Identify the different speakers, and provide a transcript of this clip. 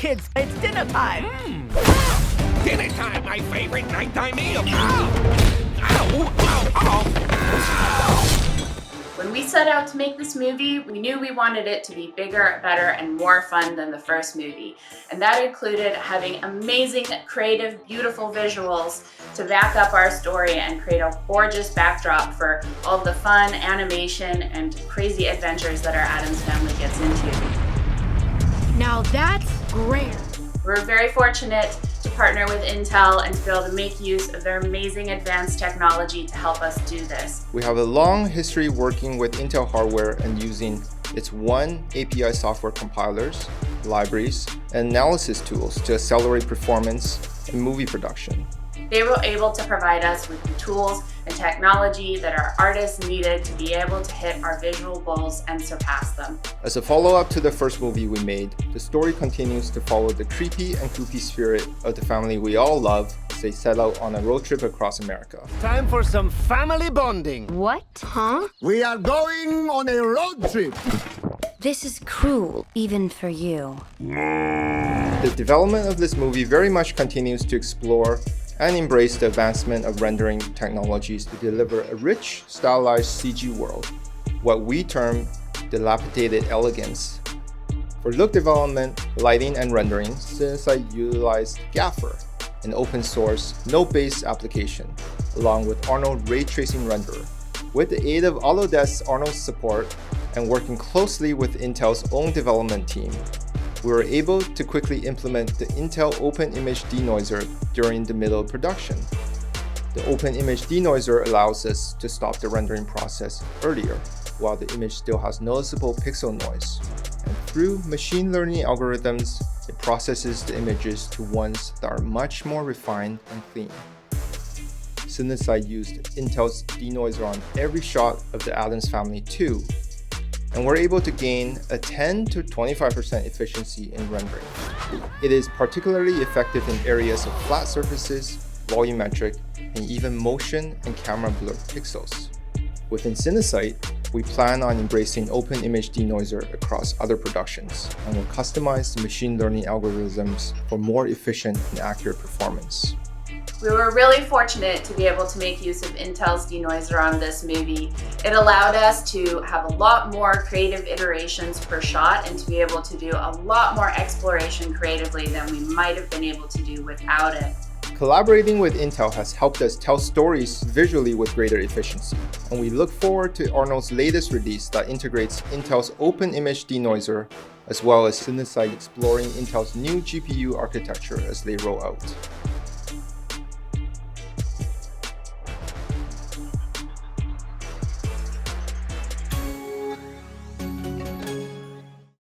Speaker 1: kids, it's dinner time.
Speaker 2: Dinner time, my favorite nighttime meal. Ow!
Speaker 3: When we set out to make this movie, we knew we wanted it to be bigger, better, and more fun than the first movie. And that included having amazing, creative, beautiful visuals to back up our story and create a gorgeous backdrop for all the fun, animation, and crazy adventures that our Addams family gets into.
Speaker 4: Now that's grand.
Speaker 3: We're very fortunate to partner with Intel and to be able to make use of their amazing advanced technology to help us do this.
Speaker 5: We have a long history working with Intel hardware and using its oneAPI software compilers, libraries, and analysis tools to accelerate performance in movie production.
Speaker 3: They were able to provide us with the tools and technology that our artists needed to be able to hit our visual goals and surpass them.
Speaker 5: As a follow-up to the first movie we made, the story continues to follow the creepy and kooky spirit of the family we all love as they set out on a road trip across America.
Speaker 1: Time for some family bonding.
Speaker 4: What? Huh?
Speaker 6: We are going on a road trip.
Speaker 4: This is cruel, even for you.
Speaker 5: The development of this movie very much continues to explore and embrace the advancement of rendering technologies to deliver a rich, stylized CG world, what we term dilapidated elegance. For look development, lighting, and rendering, Cinesite utilized Gaffer, an open-source, node-based application, along with Arnold ray tracing renderer. With the aid of Autodesk's Arnold support and working closely with Intel's own development team, we were able to quickly implement the Intel Open Image Denoiser during the middle of production. The Open Image Denoiser allows us to stop the rendering process earlier, while the image still has noticeable pixel noise. And through machine learning algorithms, it processes the images to ones that are much more refined and clean. Cinesite used Intel's denoiser on every shot of the Addams Family too, and we're able to gain a 10 to 25% efficiency in rendering. It is particularly effective in areas of flat surfaces, volumetric, and even motion and camera blur pixels. Within Cinesite, we plan on embracing Open Image Denoiser across other productions, and will customize the machine learning algorithms for more efficient and accurate performance.
Speaker 3: We were really fortunate to be able to make use of Intel's denoiser on this movie. It allowed us to have a lot more creative iterations per shot and to be able to do a lot more exploration creatively than we might have been able to do without it.
Speaker 5: Collaborating with Intel has helped us tell stories visually with greater efficiency, and we look forward to Arnold's latest release that integrates Intel's Open Image Denoiser, as well as Cinesite exploring Intel's new GPU architecture as they roll out.